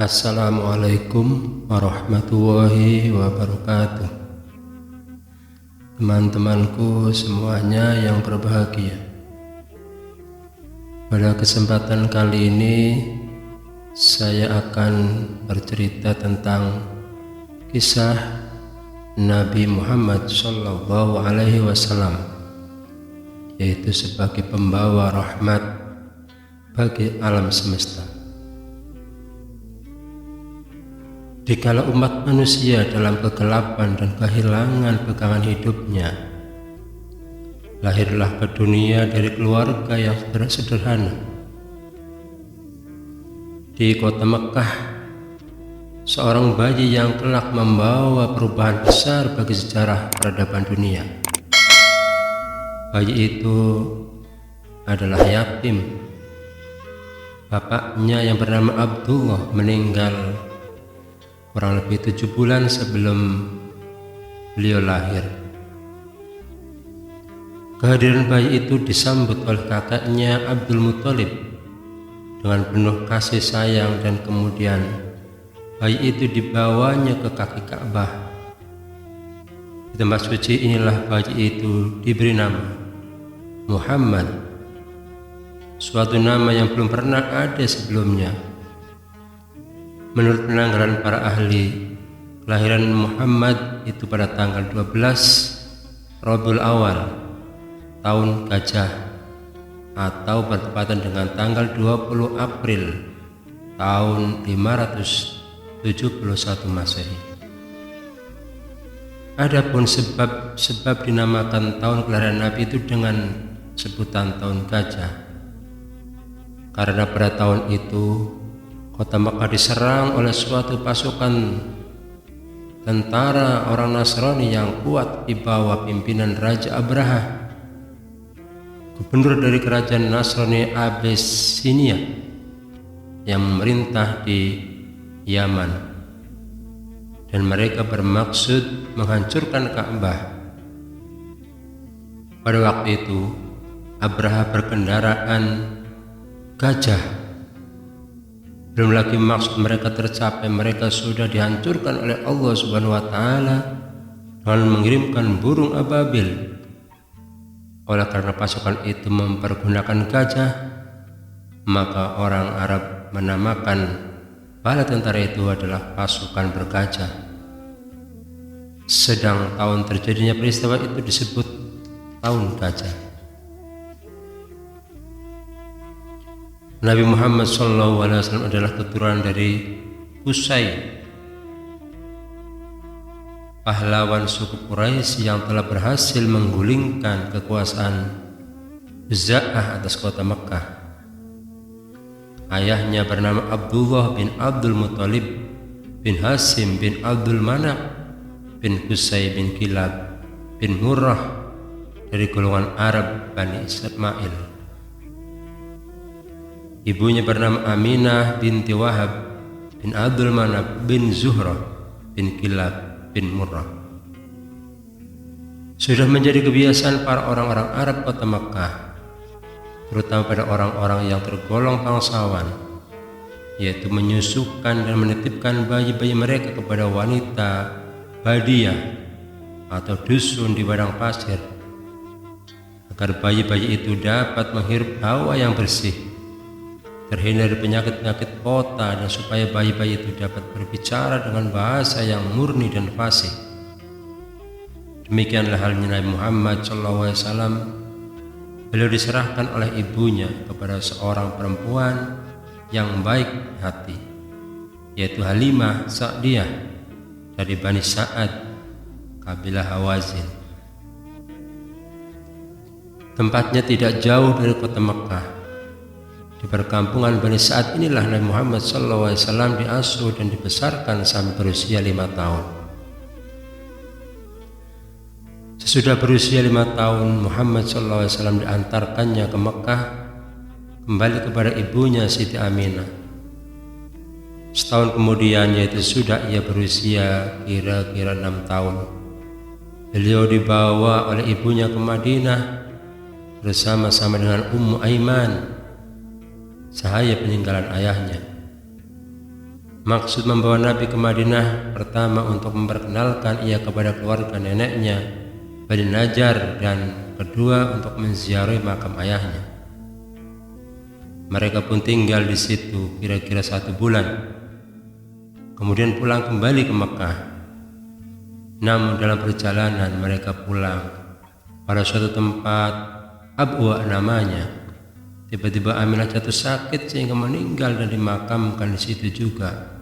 Assalamualaikum warahmatullahi wabarakatuh. Teman-temanku semuanya yang berbahagia, pada kesempatan kali ini saya akan bercerita tentang kisah Nabi Muhammad SAW, yaitu sebagai pembawa rahmat bagi alam semesta. Dikala umat manusia dalam kegelapan dan kehilangan pegangan hidupnya, lahirlah ke dunia dari keluarga yang sederhana. Di kota Mekah, seorang bayi yang kelak membawa perubahan besar bagi sejarah peradaban dunia. Bayi itu adalah yatim. Bapaknya yang bernama Abdullah meninggal kurang lebih 7 bulan sebelum beliau lahir. Kehadiran bayi itu disambut oleh kakaknya Abdul Muthalib dengan penuh kasih sayang, dan kemudian bayi itu dibawanya ke kaki Ka'bah. Di tempat suci inilah bayi itu diberi nama Muhammad, suatu nama yang belum pernah ada sebelumnya. Menurut penanggalan para ahli, kelahiran Muhammad itu pada tanggal 12 Rabiul Awal tahun Gajah, atau bertepatan dengan tanggal 20 April tahun 571 Masehi. Adapun sebab dinamakan tahun kelahiran Nabi itu dengan sebutan tahun Gajah, karena pada tahun itu kota Makkah diserang oleh suatu pasukan tentara orang Nasrani yang kuat di bawah pimpinan Raja Abraha, gubernur dari kerajaan Nasrani Abyssinia yang memerintah di Yaman, dan mereka bermaksud menghancurkan Ka'bah. Pada waktu itu Abraha berkendaraan gajah. Belum lagi maksud mereka tercapai, mereka sudah dihancurkan oleh Allah Subhanahu wa Ta'ala dengan mengirimkan burung ababil. Oleh karena pasukan itu mempergunakan gajah, maka orang Arab menamakan bala tentara itu adalah pasukan bergajah. Sedang tahun terjadinya peristiwa itu disebut tahun gajah. Nabi Muhammad SAW adalah keturunan dari Qusay, pahlawan suku Quraisy yang telah berhasil menggulingkan kekuasaan Huza'ah atas kota Mekah. Ayahnya bernama Abdullah bin Abdul Muthalib bin Hashim bin Abdul Manaf bin Qusay bin Kilab bin Murrah dari golongan Arab Bani Ismail. Ibunya bernama Aminah binti Wahab bin Abdul Manaf bin Zuhrah bin Kilab bin Murrah. Sudah menjadi kebiasaan para orang-orang Arab kota Makkah, terutama pada orang-orang yang tergolong bangsawan, yaitu menyusukan dan menitipkan bayi-bayi mereka kepada wanita badiah atau dusun di padang pasir, agar bayi-bayi itu dapat menghirup hawa yang bersih, terhindar dari penyakit-penyakit kota, dan supaya bayi-bayi itu dapat berbicara dengan bahasa yang murni dan fasih. Demikianlah halnya Nabi Muhammad SAW. Beliau diserahkan oleh ibunya kepada seorang perempuan yang baik hati, yaitu Halimah Sa'diyah dari Bani Sa'ad, kabilah Hawazin. Tempatnya tidak jauh dari kota Mekah. Di perkampungan Bani Sa'ad inilah Nabi Muhammad SAW diasuh dan dibesarkan sampai berusia 5 tahun. Sesudah berusia 5 tahun, Muhammad SAW diantarkannya ke Mekah, kembali kepada ibunya Siti Aminah. Setahun kemudian, yaitu sudah ia berusia kira-kira 6 tahun, beliau dibawa oleh ibunya ke Madinah bersama-sama dengan Ummu Aiman, sahaya peninggalan ayahnya. Maksud membawa Nabi ke Madinah pertama untuk memperkenalkan ia kepada keluarga neneknya Bani Najjar, dan kedua untuk menziarahi makam ayahnya. Mereka pun tinggal di situ kira-kira 1 bulan, kemudian pulang kembali ke Mekah. Namun dalam perjalanan mereka pulang pada suatu tempat Abwa namanya. Tiba-tiba Aminah jatuh sakit sehingga meninggal dan dimakamkan di situ juga.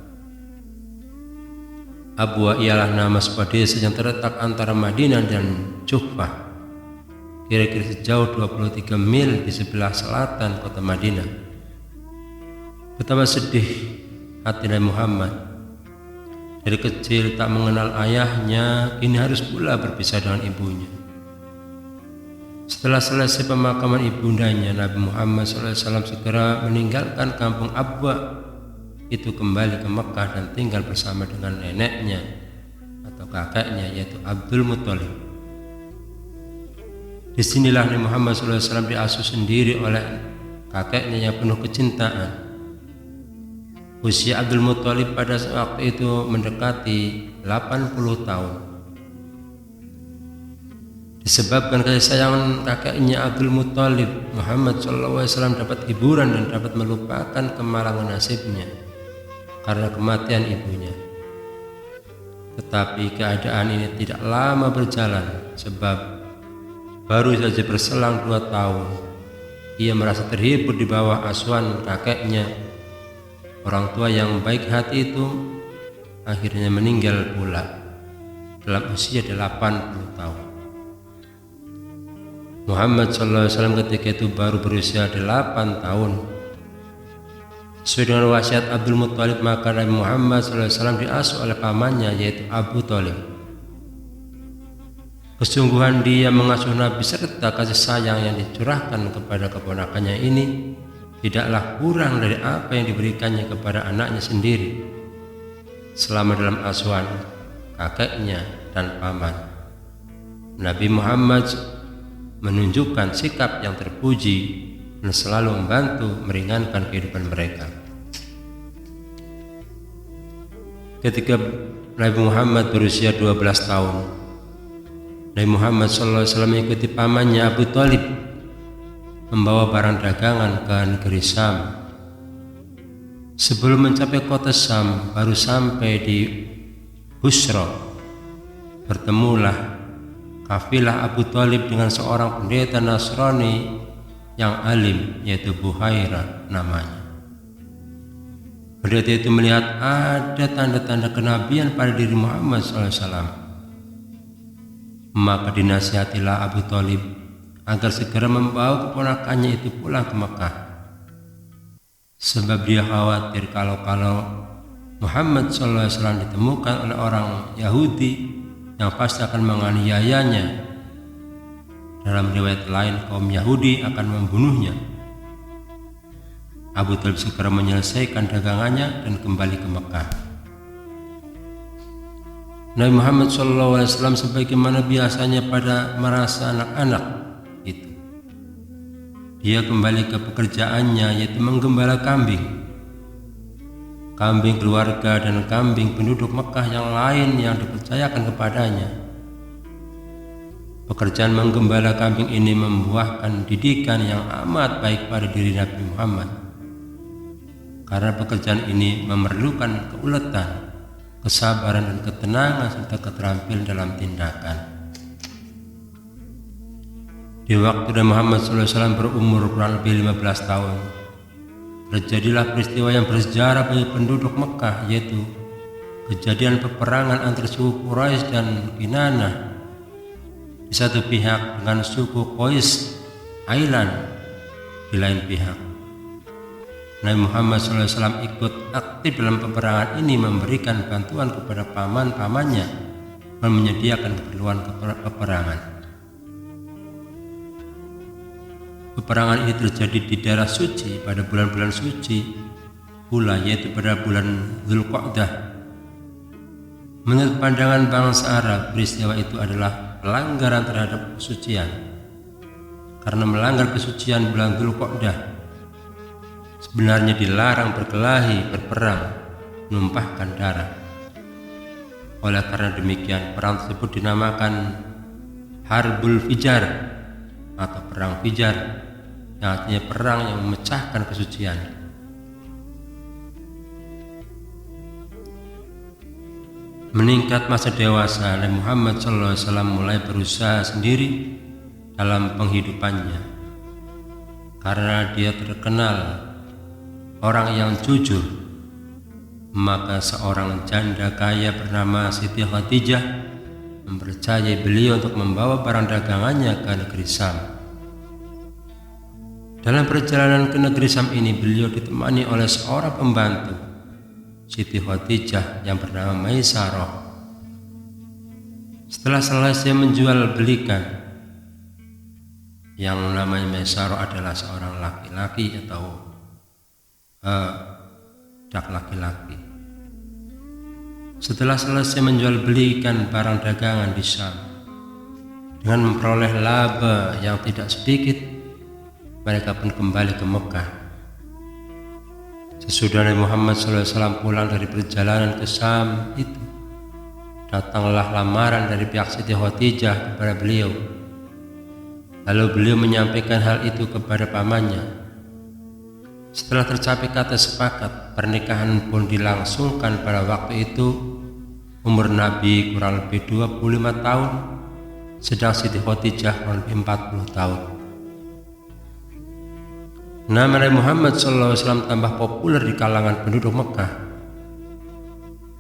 Abwa ialah nama sebuah desa yang terletak antara Madinah dan Juhfah, kira-kira sejauh 23 mil di sebelah selatan kota Madinah. Betapa sedih hati Nabi Muhammad. Dari kecil tak mengenal ayahnya, kini harus pula berpisah dengan ibunya. Setelah selesai pemakaman ibundanya, Nabi Muhammad SAW segera meninggalkan kampung Abwa itu, kembali ke Mekah dan tinggal bersama dengan neneknya atau kakeknya, yaitu Abdul Muthalib. Disinilah Nabi Muhammad SAW diasuh sendiri oleh kakeknya yang penuh kecintaan. Usia Abdul Muthalib pada waktu itu mendekati 80 tahun. Disebabkan kasih sayang kakeknya Abdul Muthalib, Muhammad SAW dapat hiburan dan dapat melupakan kemalangan nasibnya karena kematian ibunya. Tetapi keadaan ini tidak lama berjalan, sebab baru saja berselang 2 tahun ia merasa terhibur di bawah asuhan kakeknya. Orang tua yang baik hati itu akhirnya meninggal pula dalam usia 80 tahun. Muhammad SAW ketika itu baru berusia 8 tahun. Sesuai dengan wasiat Abdul Muthalib, maka Nabi Muhammad SAW diasuh oleh pamannya, yaitu Abu Thalib. Kesungguhan dia mengasuh Nabi serta kasih sayang yang dicurahkan kepada keponakannya ini tidaklah kurang dari apa yang diberikannya kepada anaknya sendiri selama dalam asuhan kakeknya dan paman. Nabi Muhammad menunjukkan sikap yang terpuji dan selalu membantu meringankan kehidupan mereka. Ketika Nabi Muhammad berusia 12 tahun, Nabi Muhammad SAW mengikuti pamannya Abu Thalib membawa barang dagangan ke negeri Syam. Sebelum mencapai kota Syam, baru sampai di Busra, bertemulah kafilah Abu Thalib dengan seorang pendeta Nasrani yang alim, yaitu Buhaira namanya. Pendeta itu melihat ada tanda-tanda kenabian pada diri Muhammad SAW. Maka dinasihatilah Abu Thalib agar segera membawa keponakannya itu pulang ke Mekah, sebab dia khawatir kalau Muhammad SAW ditemukan oleh orang Yahudi yang pasti akan menganiayanya. Dalam riwayat lain, kaum Yahudi akan membunuhnya. Abu Thalib segera menyelesaikan dagangannya dan kembali ke Mekah. Nabi Muhammad SAW sebagaimana biasanya pada merasa anak-anak itu, dia kembali ke pekerjaannya, yaitu menggembala kambing keluarga dan kambing penduduk Mekah yang lain yang dipercayakan kepadanya. Pekerjaan menggembala kambing ini membuahkan didikan yang amat baik pada diri Nabi Muhammad, karena pekerjaan ini memerlukan keuletan, kesabaran dan ketenangan serta keterampilan dalam tindakan. Di waktu Nabi Muhammad SAW berumur kurang lebih 15 tahun, terjadilah peristiwa yang bersejarah bagi penduduk Mekah, yaitu kejadian peperangan antara suku Quraisy dan Kinanah di satu pihak dengan suku Qais Ailan di lain pihak. Nabi Muhammad SAW ikut aktif dalam peperangan ini, memberikan bantuan kepada paman-pamannya dan menyediakan keperluan peperangan. Peperangan ini terjadi di daerah suci pada bulan-bulan suci pula, yaitu pada bulan Dzulqa'dah. Menurut pandangan bangsa Arab, peristiwa itu adalah pelanggaran terhadap kesucian, karena melanggar kesucian bulan Dzulqa'dah sebenarnya dilarang berkelahi, berperang, menumpahkan darah. Oleh karena demikian, perang tersebut dinamakan Harbul Fijar atau perang Fijar, yang artinya perang yang memecahkan kesucian. Meningkat masa dewasa, Nabi Muhammad SAW mulai berusaha sendiri dalam penghidupannya, karena dia terkenal orang yang jujur. Maka seorang janda kaya bernama Siti Khadijah mempercayai beliau untuk membawa barang dagangannya ke negeri Syam. Dalam perjalanan ke negeri Syam ini, beliau ditemani oleh seorang pembantu Siti Khadijah yang bernama Maisarah. Setelah selesai menjual belikan, yang namanya Maisarah adalah seorang laki-laki atau budak laki-laki. Setelah selesai menjual belikan barang dagangan di Syam, dengan memperoleh laba yang tidak sedikit, mereka pun kembali ke Mekah. Sesudah Nabi Muhammad SAW pulang dari perjalanan ke Syam itu, datanglah lamaran dari pihak Siti Khadijah kepada beliau. Lalu beliau menyampaikan hal itu kepada pamannya. Setelah tercapai kata sepakat, pernikahan pun dilangsungkan. Pada waktu itu umur Nabi kurang lebih 25 tahun, sedang Siti Khadijah kurang lebih 40 tahun. Nama Nabi Muhammad SAW tambah populer di kalangan penduduk Mekah.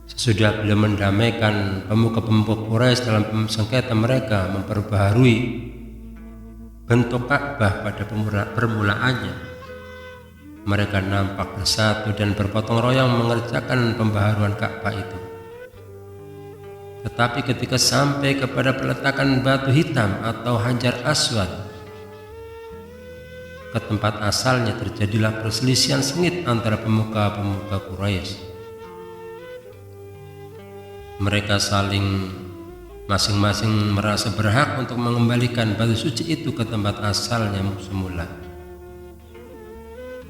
Sesudah beliau mendamaikan pemuka-pemuka Quraisy dalam sengketa mereka, memperbaharui bentuk Ka'bah pada permulaannya, mereka nampak bersatu dan bergotong royong mengerjakan pembaharuan Ka'bah itu. Tetapi ketika sampai kepada peletakan batu hitam atau Hajar Aswad ke tempat asalnya, terjadilah perselisihan sengit antara pemuka-pemuka Quraisy. Mereka saling masing-masing merasa berhak untuk mengembalikan batu suci itu ke tempat asalnya semula.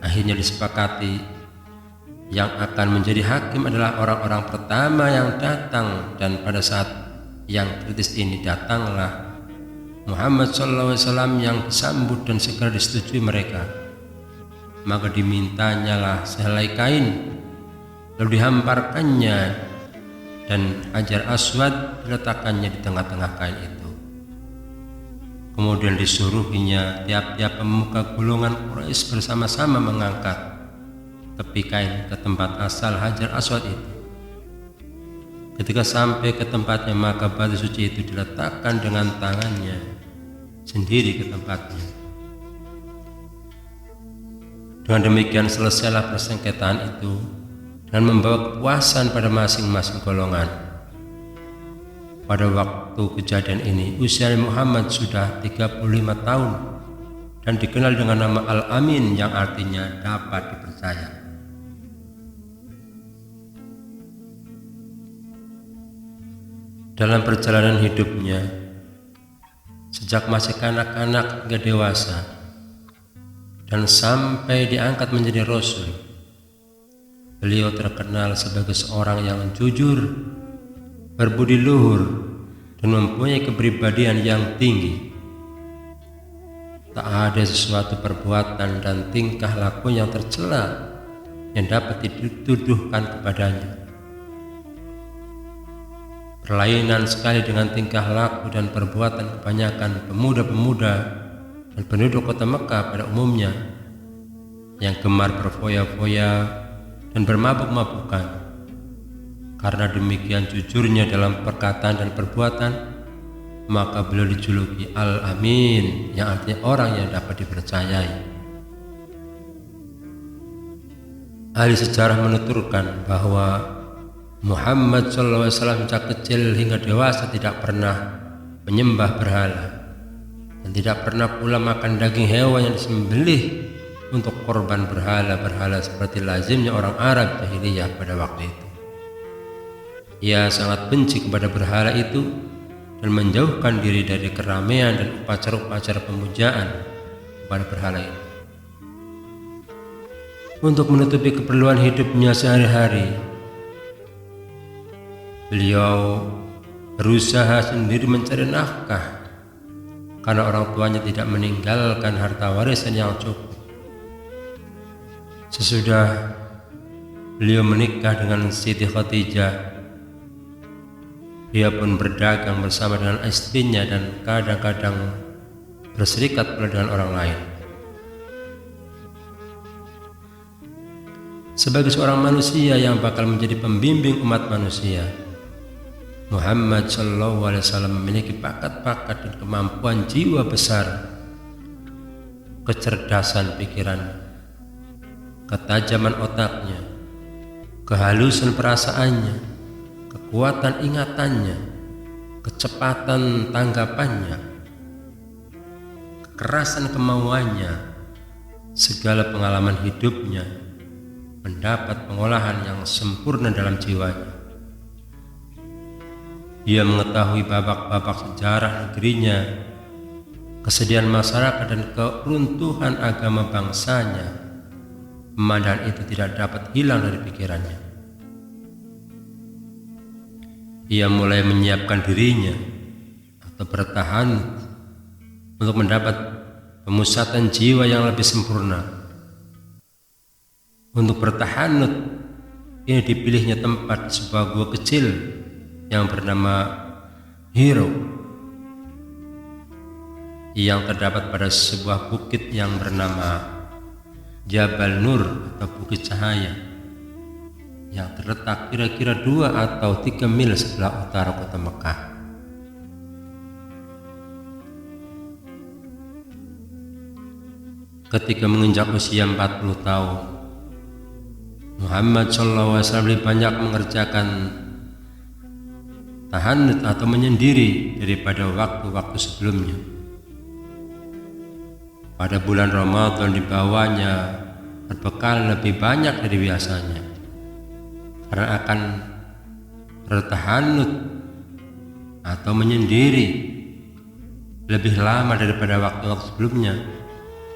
Akhirnya disepakati yang akan menjadi hakim adalah orang-orang pertama yang datang, dan pada saat yang kritis ini datanglah Muhammad SAW yang disambut dan segera disetujui mereka. Maka dimintanyalah sehelai kain, lalu dihamparkannya, dan Hajar Aswad diletakkannya di tengah-tengah kain itu. Kemudian disuruhinya tiap-tiap pemuka golongan Quraisy bersama-sama mengangkat tepi kain ke tempat asal Hajar Aswad itu. Ketika sampai ke tempatnya, maka batu suci itu diletakkan dengan tangannya sendiri ke tempatnya. Dengan demikian selesailah persengketaan itu dengan membawa kepuasan pada masing-masing golongan. Pada waktu kejadian ini, usia Muhammad sudah 35 tahun dan dikenal dengan nama Al-Amin, yang artinya dapat dipercaya. Dalam perjalanan hidupnya, sejak masih kanak-kanak hingga dewasa, dan sampai diangkat menjadi Rasul, beliau terkenal sebagai seorang yang jujur, berbudi luhur, dan mempunyai kepribadian yang tinggi. Tak ada sesuatu perbuatan dan tingkah laku yang tercela yang dapat dituduhkan kepadanya. Berlainan sekali dengan tingkah laku dan perbuatan kebanyakan pemuda-pemuda dan penduduk kota Mekah pada umumnya, yang gemar berfoya-foya dan bermabuk-mabukan. Karena demikian jujurnya dalam perkataan dan perbuatan, maka beliau dijuluki Al-Amin, yang artinya orang yang dapat dipercayai. Ahli sejarah menuturkan bahwa Muhammad SAW sejak kecil hingga dewasa tidak pernah menyembah berhala, dan tidak pernah pula makan daging hewan yang disembelih untuk korban berhala-berhala seperti lazimnya orang Arab jahiliyah pada waktu itu. Ia sangat benci kepada berhala itu dan menjauhkan diri dari keramaian dan upacara-upacara pemujaan kepada berhala itu. Untuk menutupi keperluan hidupnya sehari-hari, Beliau berusaha sendiri mencari nafkah karena orang tuanya tidak meninggalkan harta warisan yang cukup. Sesudah beliau menikah dengan Siti Khadijah, dia pun berdagang bersama dengan istrinya dan kadang-kadang berserikat pula dengan orang lain. Sebagai seorang manusia yang bakal menjadi pembimbing umat manusia, Muhammad SAW memiliki bakat-bakat dan kemampuan jiwa besar, kecerdasan pikiran, ketajaman otaknya, kehalusan perasaannya, kekuatan ingatannya, kecepatan tanggapannya, kekerasan kemauannya, segala pengalaman hidupnya mendapat pengolahan yang sempurna dalam jiwanya. Dia mengetahui babak-babak sejarah negerinya, kesedihan masyarakat dan keruntuhan agama bangsanya. Pemandangan itu tidak dapat hilang dari pikirannya. Ia mulai menyiapkan dirinya atau bertahan untuk mendapat pemusatan jiwa yang lebih sempurna. Untuk bertahanut, ini dipilihnya tempat di sebuah gua kecil yang bernama Hiro, yang terdapat pada sebuah bukit yang bernama Jabal Nur atau Bukit Cahaya, yang terletak kira-kira 2 atau 3 mil sebelah utara kota Mekah. Ketika menginjak usia 40 tahun, Muhammad SAW lebih banyak mengerjakan tahannut atau menyendiri daripada waktu-waktu sebelumnya. Pada bulan Ramadan dibawanya berbekal lebih banyak dari biasanya, karena akan bertahannut atau menyendiri lebih lama daripada waktu-waktu sebelumnya.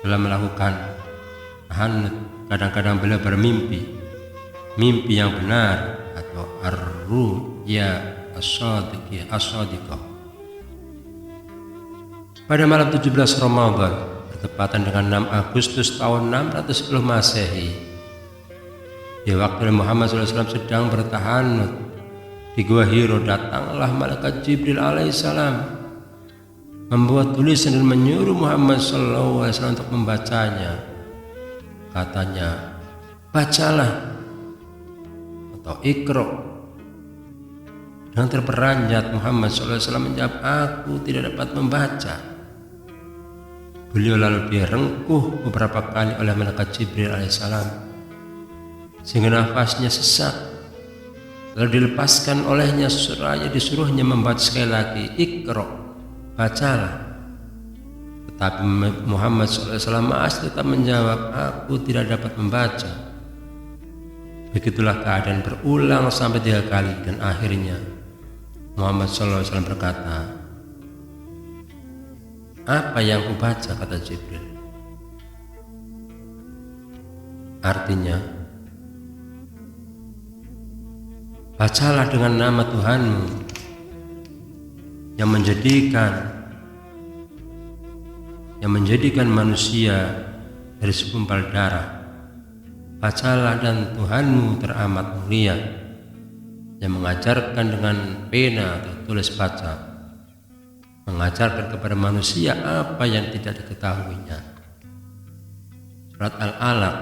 Dalam melakukan tahannut, kadang-kadang beliau bermimpi mimpi yang benar atau ar-ru'ya as-shadiqah. Pada malam 17 Ramadan bertepatan dengan 6 Agustus tahun 610 Masehi, di waktu Muhammad SAW sedang bertahanut di Gua Hiro, datanglah malaikat Jibril alaihissalam membuat tulisan dan menyuruh Muhammad SAW untuk membacanya. Katanya, bacalah atau Iqra. Dengan terperanjat Muhammad SAW menjawab, aku tidak dapat membaca. Beliau lalu direngkuh beberapa kali oleh malaikat Jibril alaihissalam sehingga nafasnya sesak, lalu dilepaskan olehnya seraya disuruhnya membaca sekali lagi, Iqra, bacalah. Tetapi Muhammad SAW masih tetap menjawab, aku tidak dapat membaca. Begitulah keadaan berulang sampai 3 kali, dan akhirnya Muhammad SAW berkata, apa yang kubaca? Kata Jibril. Artinya, bacalah dengan nama Tuhanmu yang menjadikan manusia dari segumpal darah. Bacalah, dan Tuhanmu teramat mulia yang mengajarkan dengan pena atau tulis baca, mengajarkan kepada manusia apa yang tidak diketahuinya. Surat Al-Alaq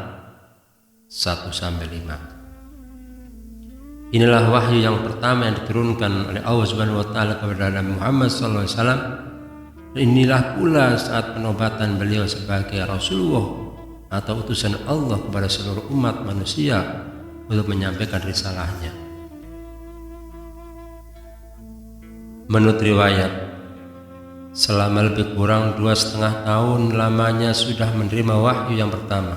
1-5. Inilah wahyu yang pertama yang diturunkan oleh Allah Subhanahu wa taala kepada Nabi Muhammad SAW. Inilah pula saat penobatan beliau sebagai Rasulullah atau utusan Allah kepada seluruh umat manusia untuk menyampaikan risalahnya. Menurut riwayat, selama lebih kurang 2,5 tahun lamanya sudah menerima wahyu yang pertama.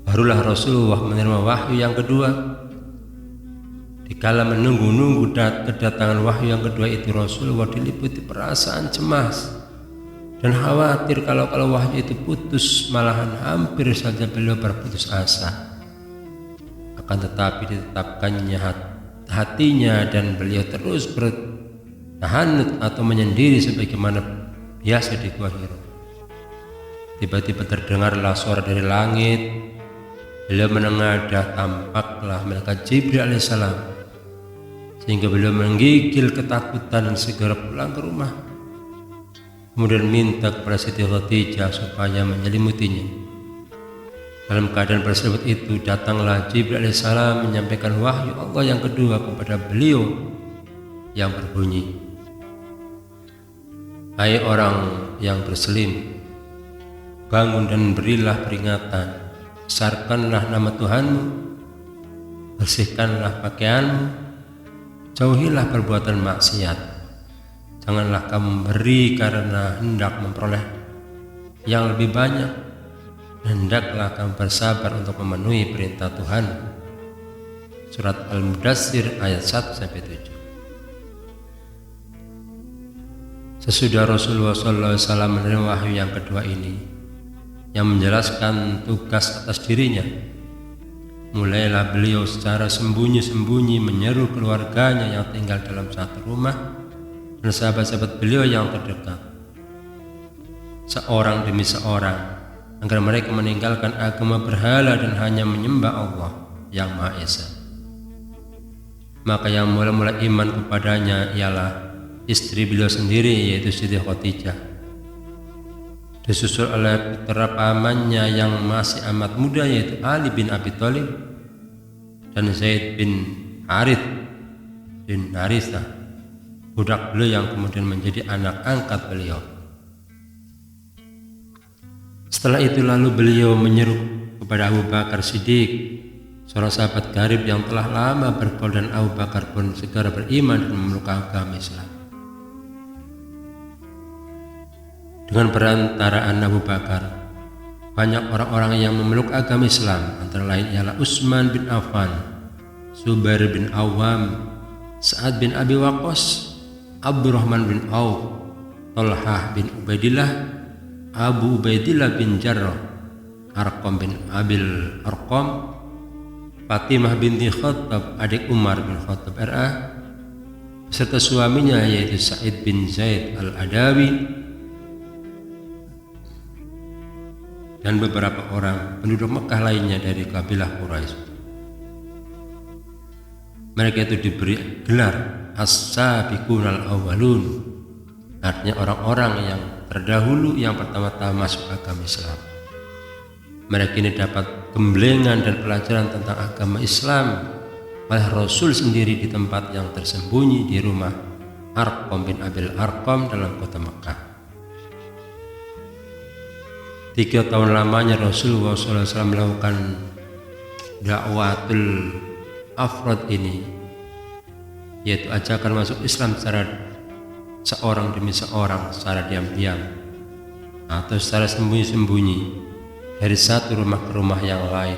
Barulah Rasulullah menerima wahyu yang kedua. Dikala menunggu-nunggu kedatangan wahyu yang kedua itu, Rasulullah diliputi perasaan cemas dan khawatir kalau wahyu itu putus, malahan hampir saja beliau berputus asa. Akan tetapi ditetapkannya hatinya dan beliau terus bertahanut atau menyendiri sebagaimana biasa di Gua Hira. Tiba-tiba terdengarlah suara dari langit. Beliau menengadah, tampaklah malaikat Jibril alaihissalam, sehingga beliau menggigil ketakutan dan segera pulang ke rumah. Kemudian minta kepada Siti Khadijah supaya menyelimutinya. Dalam keadaan berselimut itu datanglah Jibril alaihissalam menyampaikan wahyu Allah yang kedua kepada beliau yang berbunyi, "Hai orang yang berselimut, bangun dan berilah peringatan. Besarkanlah nama Tuhanmu, bersihkanlah pakaianmu, jauhilah perbuatan maksiat. Janganlah kamu memberi karena hendak memperoleh yang lebih banyak, dan hendaklah kamu bersabar untuk memenuhi perintah Tuhan." Surat Al-Mudaththir ayat 1-7. Sesudah Rasulullah SAW menerima wahyu yang kedua ini, yang menjelaskan tugas atas dirinya, mulailah beliau secara sembunyi-sembunyi menyeru keluarganya yang tinggal dalam satu rumah dan sahabat-sahabat beliau yang terdekat, seorang demi seorang, agar mereka meninggalkan agama berhala dan hanya menyembah Allah yang Maha Esa. Maka yang mula-mula iman kepadanya ialah istri beliau sendiri, yaitu Siti Khadijah, disusul oleh putra pamannya yang masih amat muda, yaitu Ali bin Abi Thalib, dan Zaid bin Harith bin Harithah, budak beliau yang kemudian menjadi anak angkat beliau. Setelah itu lalu beliau menyeru kepada Abu Bakar Siddiq, seorang sahabat karib yang telah lama bergaul, dan Abu Bakar pun segera beriman dan memeluk agama Islam. Dengan perantaraan Abu Bakar, banyak orang-orang yang memeluk agama Islam, antara lain ialah Utsman bin Affan, Zubair bin Awam, Sa'ad bin Abi Waqqas, Abdurrahman bin Auf, Thalhah bin Ubaidillah, Abu Ubaidillah bin Jarrah, Arqam bin Abil Arqam, Fatimah binti Khattab, adik Umar bin Khattab RA, beserta suaminya yaitu Sa'id bin Zaid al-Adawi, dan beberapa orang penduduk Mekah lainnya dari kabilah Quraisy. Mereka itu diberi gelar As-Sabiqunal Awwalun, artinya orang-orang yang terdahulu yang pertama-tama masuk agama Islam. Mereka ini dapat gemblengan dan pelajaran tentang agama Islam oleh Rasul sendiri di tempat yang tersembunyi di rumah Arqam bin Abil Arqam dalam kota Mekah. 3 tahun lamanya Rasulullah SAW melakukan dakwatul afrad ini, yaitu ajakan masuk Islam secara seorang demi seorang, secara diam-diam atau secara sembunyi-sembunyi dari satu rumah ke rumah yang lain.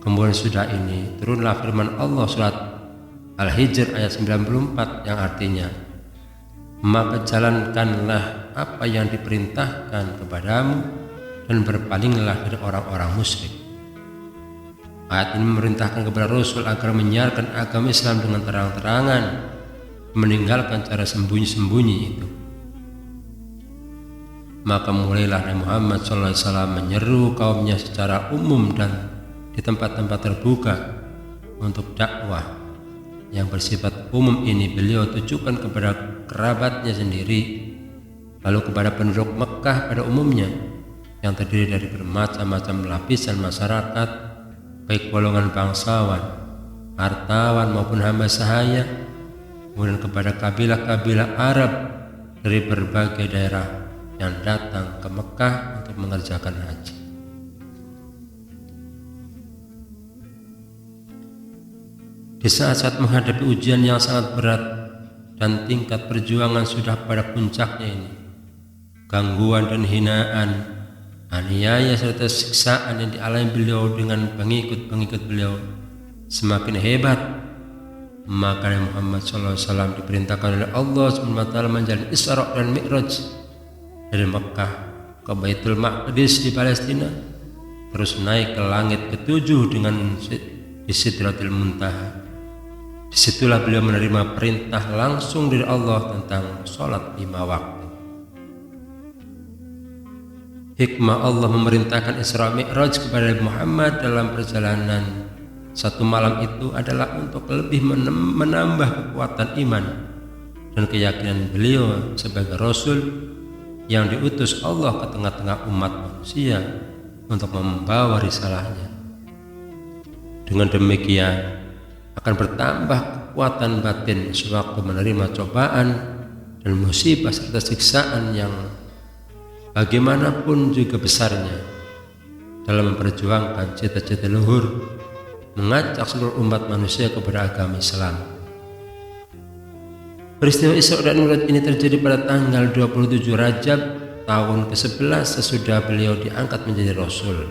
Kemudian sudah ini turunlah firman Allah surat Al-Hijr ayat 94 yang artinya, "Maka jalankanlah apa yang diperintahkan kepadamu dan berpalinglah dari orang-orang musyrik." Ayat ini memerintahkan kepada Rasul agar menyiarkan agama Islam dengan terang-terangan, meninggalkan cara sembunyi-sembunyi itu. Maka mulailah Nabi Muhammad SAW menyeru kaumnya secara umum dan di tempat-tempat terbuka untuk dakwah yang bersifat umum ini. Beliau tujukan kepada kerabatnya sendiri, lalu kepada penduduk Mekah pada umumnya, yang terdiri dari bermacam-macam lapisan masyarakat, baik golongan bangsawan, hartawan maupun hamba sahaya, kemudian kepada kabilah-kabilah Arab dari berbagai daerah yang datang ke Mekah untuk mengerjakan haji. Di saat-saat menghadapi ujian yang sangat berat dan tingkat perjuangan sudah pada puncaknya ini, gangguan dan hinaan, aniaya serta siksaan yang dialami beliau dengan pengikut-pengikut beliau semakin hebat. Maka Nabi Muhammad SAW diperintahkan oleh Allah SWT menjalani Isra dan Mi'raj dari Mekah ke Baitul Maqdis di Palestina, terus naik ke langit ke-7 dengan di Sidratil Muntaha, Disitulah beliau menerima perintah langsung dari Allah tentang sholat 5 waktu. Hikmah Allah memerintahkan Isra Mi'raj kepada Muhammad dalam perjalanan satu malam itu adalah untuk lebih menambah kekuatan iman dan keyakinan beliau sebagai Rasul yang diutus Allah ke tengah-tengah umat manusia untuk membawa risalahnya. Dengan demikian akan bertambah kekuatan batin sewaktu menerima cobaan dan musibah serta siksaan yang bagaimanapun juga besarnya dalam memperjuangkan cita-cita luhur, mengajak seluruh umat manusia kepada agama Islam. Peristiwa Isra dan Mi'raj ini terjadi pada tanggal 27 Rajab tahun ke-11 sesudah beliau diangkat menjadi Rasul.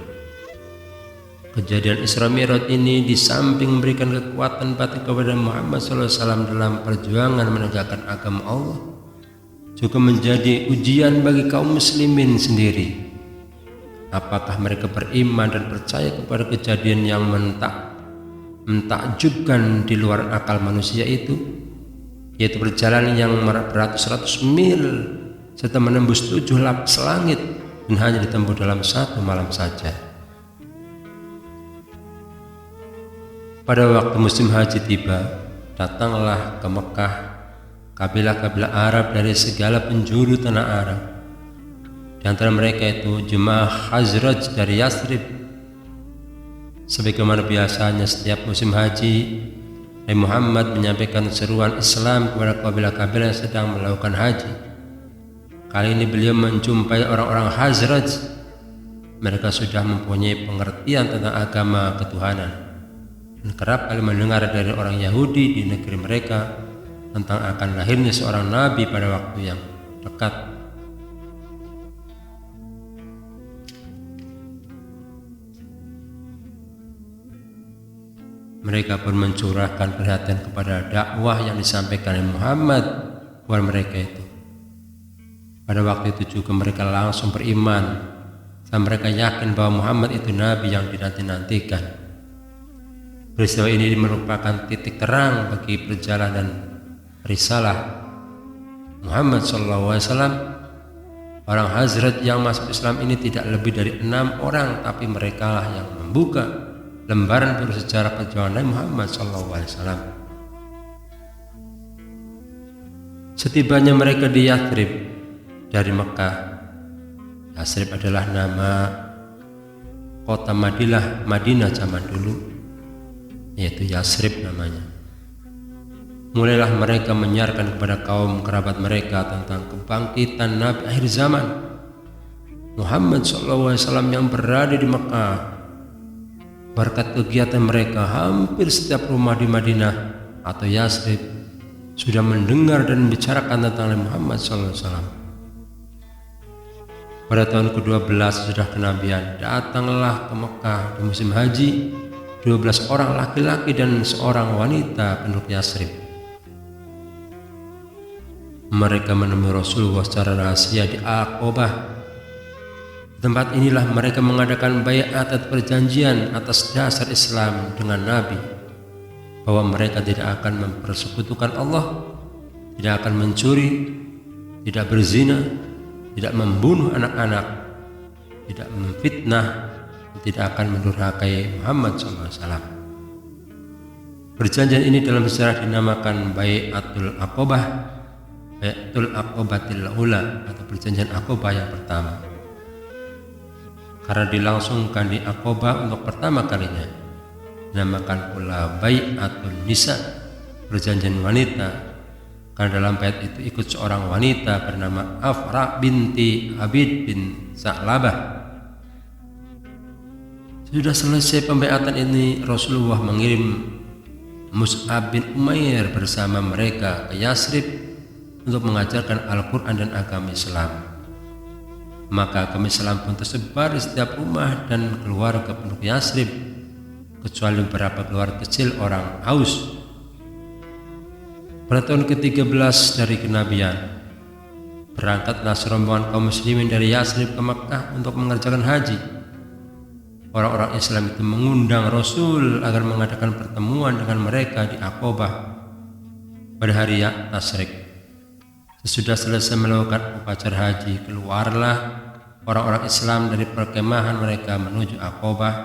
Kejadian Isra Mi'raj ini di samping memberikan kekuatan batin kepada Muhammad SAW dalam perjuangan menegakkan agama Allah, juga menjadi ujian bagi kaum muslimin sendiri. Apakah mereka beriman dan percaya kepada kejadian yang mentakjubkan di luar akal manusia itu, yaitu perjalanan yang beratus-ratus mil serta menembus 7 lapis langit dan hanya ditempuh dalam 1 malam saja. Pada waktu musim haji tiba, datanglah ke Mekah kabilah-kabilah Arab dari segala penjuru tanah Arab. Di antara mereka itu jemaah Khazraj dari Yathrib. Sebagaimana biasanya setiap musim haji, Nabi Muhammad menyampaikan seruan Islam kepada kabilah-kabilah yang sedang melakukan haji. Kali ini beliau menjumpai orang-orang Khazraj. Mereka sudah mempunyai pengertian tentang agama ketuhanan dan kerap kali mendengar dari orang Yahudi di negeri mereka tentang akan lahirnya seorang nabi pada waktu yang dekat. Mereka pun mencurahkan perhatian kepada dakwah yang disampaikan oleh Muhammad kepada mereka itu. Pada waktu itu juga mereka langsung beriman dan mereka yakin bahwa Muhammad itu nabi yang dinanti-nantikan. Peristiwa ini merupakan titik terang bagi perjalanan risalah Muhammad SAW. Orang Khazraj yang masuk Islam ini tidak lebih dari 6 orang, tapi mereka lah yang membuka lembaran baru sejarah perjuangan Muhammad SAW. Setibanya mereka di Yathrib dari Mekah. Yathrib adalah nama kota Madinah zaman dulu, yaitu Yathrib namanya. Mulailah mereka menyiarkan kepada kaum kerabat mereka tentang kebangkitan Nabi akhir zaman, Muhammad SAW yang berada di Mekah. Berkat kegiatan mereka, hampir setiap rumah di Madinah atau Yathrib sudah mendengar dan membicarakan tentang Nabi Muhammad SAW. Pada tahun ke-12 sesudah kenabian, datanglah ke Mekah di musim haji 12 orang laki-laki dan seorang wanita penduduk Yathrib. Mereka menemui Rasulullah secara rahasia di Aqobah. Di tempat inilah mereka mengadakan baiat atau perjanjian atas dasar Islam dengan Nabi, bahwa mereka tidak akan mempersekutukan Allah, tidak akan mencuri, tidak berzina, tidak membunuh anak-anak, tidak memfitnah, tidak akan mendurhakai Muhammad SAW. Perjanjian ini dalam sejarah dinamakan Bai'atul Aqobah, Bai'atul Aqobatil Ula, atau perjanjian Aqobah yang pertama, karena dilangsungkan di Aqobah untuk pertama kalinya. Dinamakan pula Bai'atul Nisa, perjanjian wanita, karena dalam bait itu ikut seorang wanita bernama Afra binti Abid bin Sa'labah. Sudah selesai pembaiatan ini, Rasulullah mengirim Mus'ab bin Umair bersama mereka ke Yathrib untuk mengajarkan Al-Quran dan agama Islam. Maka agama Islam pun tersebar di setiap rumah dan keluarga penduduk Yathrib, kecuali beberapa keluarga kecil orang Aus. Pada tahun ke-13 dari kenabian, berangkatlah serombongan kaum muslimin dari Yathrib ke Makkah untuk mengerjakan haji. orang-orang Islam itu mengundang Rasul agar mengadakan pertemuan dengan mereka di Aqabah pada hari Tasyrik. Sesudah selesai melakukan upacara haji, keluarlah orang-orang Islam dari perkemahan mereka menuju Aqabah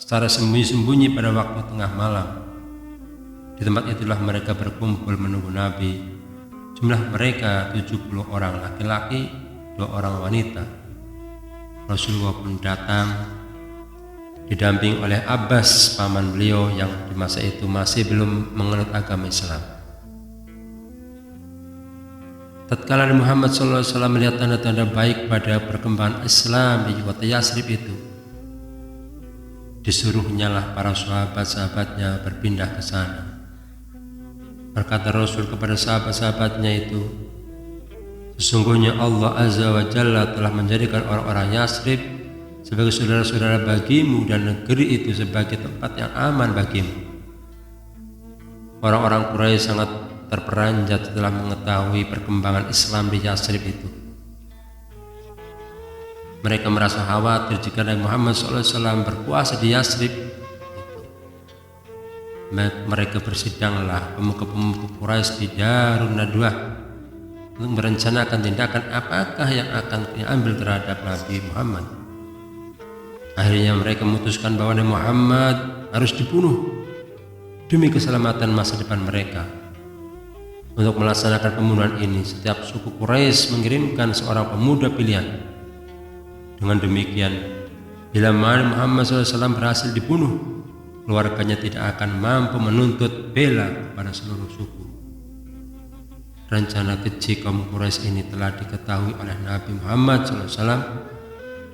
secara sembunyi-sembunyi pada waktu tengah malam. Di tempat itulah mereka berkumpul menunggu Nabi. Jumlah mereka 70 orang laki-laki, 2 orang wanita. Rasulullah pun datang didamping oleh Abbas, paman beliau yang di masa itu masih belum menganut agama Islam. Tatkala Muhammad SAW melihat tanda-tanda baik pada perkembangan Islam di kota Yasrib itu, disuruhnyalah para sahabat-sahabatnya berpindah ke sana. Berkata Rasul kepada sahabat-sahabatnya itu, sesungguhnya Allah Azza wa Jalla telah menjadikan orang-orang Yasrib sebagai saudara-saudara bagimu dan negeri itu sebagai tempat yang aman bagimu. Orang-orang Quraisy sangat terperanjat setelah mengetahui perkembangan Islam di Yasrib itu. Mereka merasa khawatir jika Nabi Muhammad SAW berpuasa di Yasrib. Mereka bersidanglah pemuka-pemuka Quraisy di Darun Nadwah untuk merencanakan tindakan apakah yang akan diambil terhadap Nabi Muhammad. Akhirnya mereka memutuskan bahwa Nabi Muhammad harus dibunuh demi keselamatan masa depan mereka. Untuk melaksanakan pembunuhan ini, setiap suku Quraisy mengirimkan seorang pemuda pilihan. Dengan demikian, bila Muhammad SAW berhasil dibunuh, keluarganya tidak akan mampu menuntut bela kepada seluruh suku. Rencana keji kaum Quraisy ini telah diketahui oleh Nabi Muhammad SAW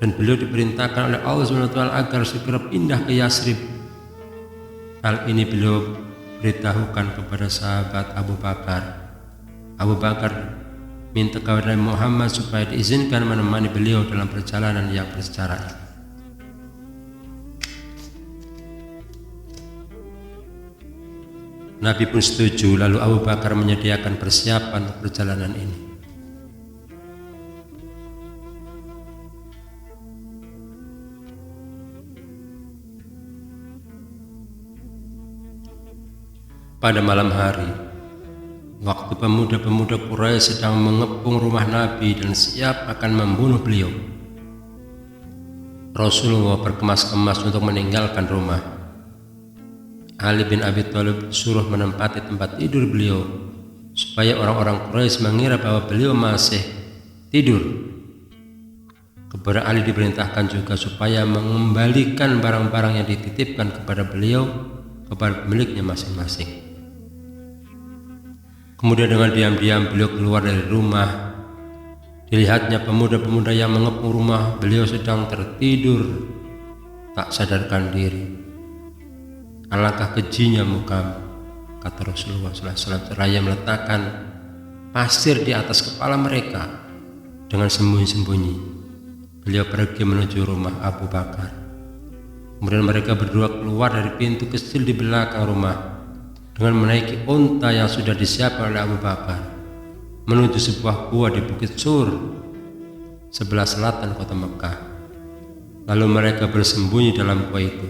dan beliau diperintahkan oleh Allah SWT agar segera pindah ke Yasrib. Hal ini beliau beritahukan kepada sahabat Abu Bakar. Abu Bakar minta kepada Nabi Muhammad supaya diizinkan menemani beliau dalam perjalanan yang bersejarah ini. Nabi pun setuju, lalu Abu Bakar menyediakan persiapan untuk perjalanan ini. Pada malam hari, waktu pemuda-pemuda Quraisy sedang mengepung rumah Nabi dan siap akan membunuh beliau, Rasulullah berkemas-kemas untuk meninggalkan rumah. Ali bin Abi Thalib suruh menempati tempat tidur beliau supaya orang-orang Quraisy mengira bahwa beliau masih tidur. Kepada Ali diperintahkan juga supaya mengembalikan barang-barang yang dititipkan kepada beliau kepada pemiliknya masing-masing. Kemudian dengan diam-diam beliau keluar dari rumah. Dilihatnya pemuda-pemuda yang mengepung rumah beliau sedang tertidur tak sadarkan diri. Alangkah kejinya mukamu, kata Rasulullah SAW, seraya meletakkan pasir di atas kepala mereka. Dengan sembunyi-sembunyi beliau pergi menuju rumah Abu Bakar. Kemudian mereka berdua keluar dari pintu kecil di belakang rumah dengan menaiki unta yang sudah disiapkan oleh Abu Bakar menuju sebuah gua di Bukit Sur sebelah selatan kota Mekah. Lalu mereka bersembunyi dalam gua itu.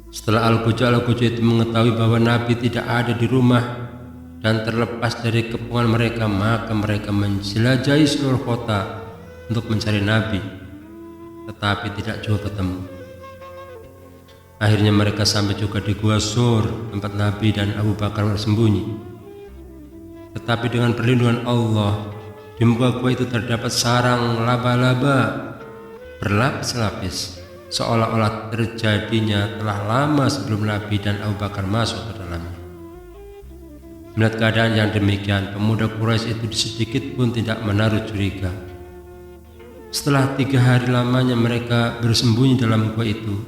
Setelah Al-Quja itu mengetahui bahwa Nabi tidak ada di rumah dan terlepas dari kepungan mereka, maka mereka menjelajahi seluruh kota untuk mencari Nabi, tetapi tidak juga ketemu. Akhirnya mereka sampai juga di Gua Sur, tempat Nabi dan Abu Bakar bersembunyi. Tetapi dengan perlindungan Allah, di muka gua itu terdapat sarang laba-laba berlapis-lapis, seolah-olah terjadinya telah lama sebelum Nabi dan Abu Bakar masuk ke dalamnya. Melihat keadaan yang demikian, pemuda Quraisy itu sedikit pun tidak menaruh curiga. Setelah 3 hari lamanya mereka bersembunyi dalam gua itu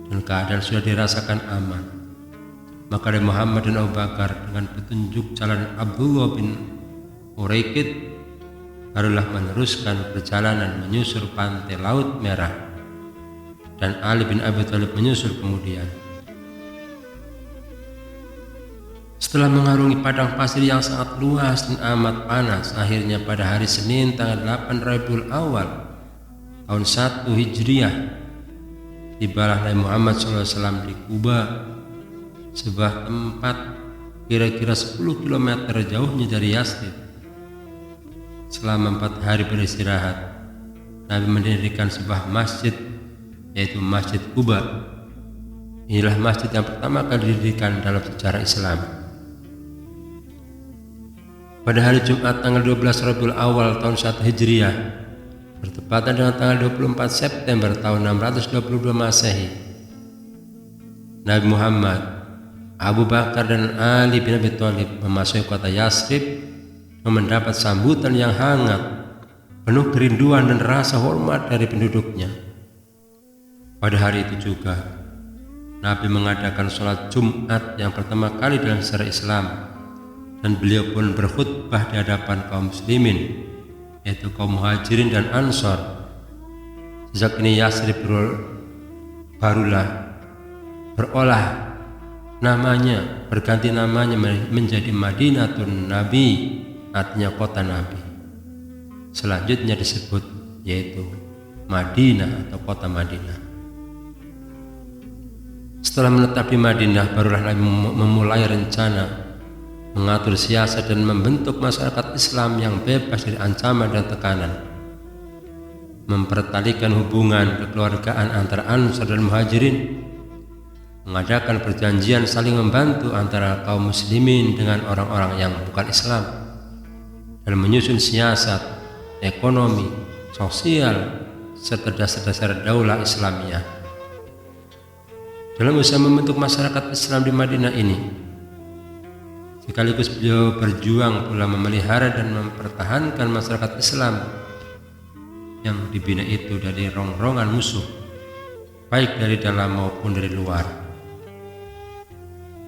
dan keadaan sudah dirasakan aman, maka Nabi Muhammad dan Abu Bakar dengan petunjuk jalan Abdullah bin Uraikid barulah meneruskan perjalanan menyusur pantai Laut Merah, dan Ali bin Abi Thalib menyusul kemudian. Setelah mengarungi padang pasir yang sangat luas dan amat panas, akhirnya pada hari Senin tanggal 8 Rabiul Awal tahun 1 Hijriah, tibalah Nabi Muhammad SAW di Kuba, sebuah tempat kira-kira 10 km jauhnya dari Yathrib. Selama 4 hari beristirahat, Nabi mendirikan sebuah masjid, yaitu Masjid Kuba. Inilah masjid yang pertama kali didirikan dalam sejarah Islam. Pada hari Jumat tanggal 12 Rabiul Awal tahun 1 Hijriah, bertepatan dengan tanggal 24 September tahun 622 Masehi, Nabi Muhammad, Abu Bakar dan Ali bin Abi Thalib memasuki kota Yathrib dan mendapat sambutan yang hangat, penuh kerinduan dan rasa hormat dari penduduknya. Pada hari itu juga, Nabi mengadakan sholat Jumat yang pertama kali dalam sejarah Islam, dan beliau pun berkhutbah di hadapan kaum muslimin, yaitu kaum muhajirin dan ansor. Sejak ini Yathrib barulah berolah namanya, berganti namanya menjadi Madinatun Nabi, artinya kota Nabi. Selanjutnya disebut yaitu Madinah atau kota Madinah. Setelah menetap di Madinah, barulah Nabi memulai rencana mengatur siasat dan membentuk masyarakat Islam yang bebas dari ancaman dan tekanan, mempertalikan hubungan kekeluargaan antara Ansar dan Muhajirin, mengadakan perjanjian saling membantu antara kaum muslimin dengan orang-orang yang bukan Islam, dan menyusun siasat, ekonomi, sosial, serta dasar-dasar daulah Islamiyah. Dalam usaha membentuk masyarakat Islam di Madinah ini, sekaligus beliau berjuang pula memelihara dan mempertahankan masyarakat Islam yang dibina itu dari rongrongan musuh, baik dari dalam maupun dari luar.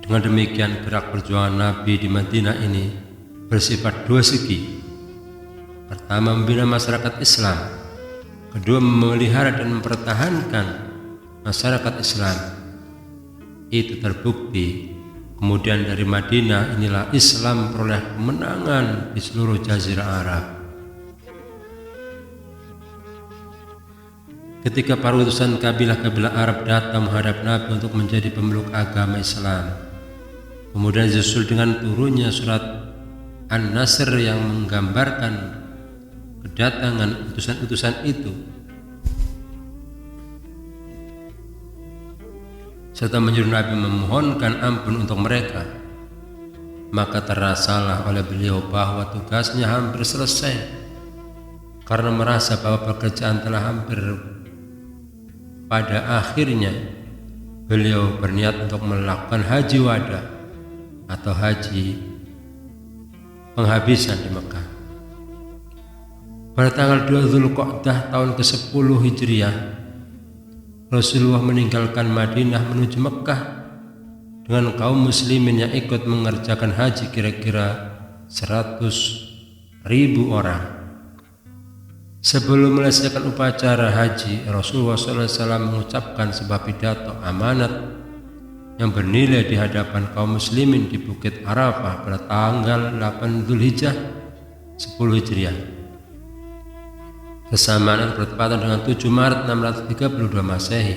Dengan demikian, gerak perjuangan Nabi di Madinah ini bersifat dua segi. Pertama, membina masyarakat Islam. Kedua, memelihara dan mempertahankan masyarakat Islam. Itu terbukti. Kemudian dari Madinah inilah Islam peroleh kemenangan di seluruh Jazirah Arab. Ketika para utusan kabilah-kabilah Arab datang menghadap Nabi untuk menjadi pemeluk agama Islam, kemudian disusul dengan turunnya surat An-Nasr yang menggambarkan kedatangan utusan-utusan itu, serta menyuruh Nabi memohonkan ampun untuk mereka, maka terasalah oleh beliau bahwa tugasnya hampir selesai, karena merasa bahwa pekerjaan telah hampir. Pada akhirnya beliau berniat untuk melakukan haji wada atau haji penghabisan di Mekah. Pada tanggal 2 Dzulqa'dah tahun ke-10 Hijriah, Rasulullah meninggalkan Madinah menuju Mekah dengan kaum muslimin yang ikut mengerjakan haji kira-kira 100.000 orang. Sebelum menyelesaikan upacara haji, Rasulullah SAW mengucapkan sebuah pidato amanat yang bernilai di hadapan kaum muslimin di Bukit Arafah pada tanggal 8 Dzulhijjah 10 Hijriah. Bersamaan bertepatan dengan 7 Maret 632 Masehi.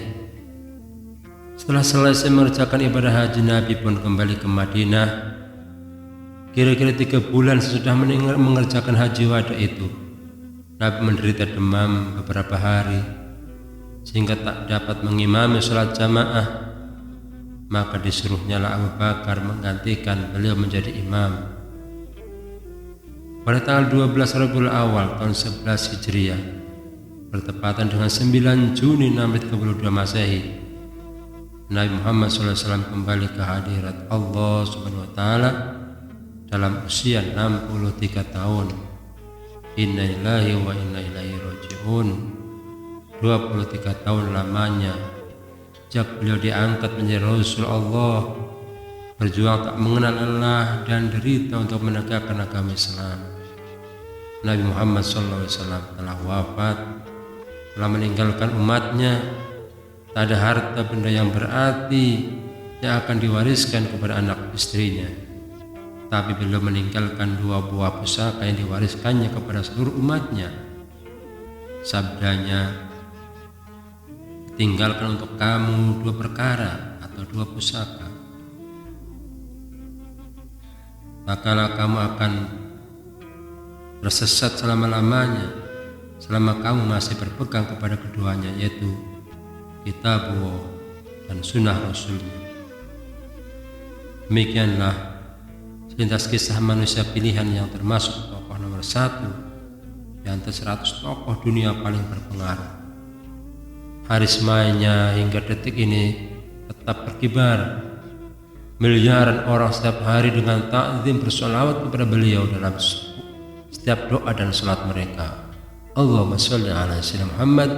Setelah selesai mengerjakan ibadah haji, Nabi pun kembali ke Madinah. Kira-kira 3 bulan sesudah mengerjakan haji wada itu, Nabi menderita demam beberapa hari sehingga tak dapat mengimami sholat jamaah. Maka disuruhnyalah Abu Bakar menggantikan beliau menjadi imam. Pada tanggal 12 Rabiul Awal tahun 11 Hijriah, bertepatan dengan 9 Juni 632 Masehi, Nabi Muhammad SAW kembali ke hadirat Allah Subhanahu wa Ta'ala dalam usia 63 tahun. Inna lillahi wa inna ilaihi raji'un. 23 tahun lamanya sejak beliau diangkat menjadi Rasul Allah, berjuang tak mengenal lelah dan derita untuk menegakkan agama Islam. Nabi Muhammad SAW telah wafat, telah meninggalkan umatnya. Tak ada harta benda yang berarti yang akan diwariskan kepada anak istrinya, tapi beliau meninggalkan 2 buah pusaka yang diwariskannya kepada seluruh umatnya. Sabdanya, tinggalkan untuk kamu 2 perkara atau 2 pusaka, maka kamu akan bersesat selama-lamanya selama kamu masih berpegang kepada keduanya, yaitu Kitabullah dan Sunnah Rasulnya. Demikianlah selintas kisah manusia pilihan yang termasuk tokoh nomor 1 di antara 100 tokoh dunia paling berpengaruh. Harismanya hingga detik ini tetap berkibar. Miliaran orang setiap hari dengan ta'zim bersolawat kepada beliau dalam setiap doa dan salat mereka. Allahumma sholli ala sayyidina Muhammad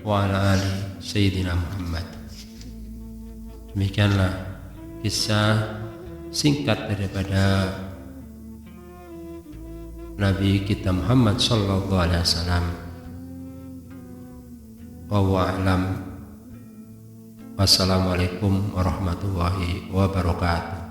wa ala ali sayyidina Muhammad. Demikianlah kisah singkat daripada Nabi kita Muhammad sallallahu alaihi wasallam. Wallahu a'lam. Wassalamualaikum warahmatullahi wabarakatuh.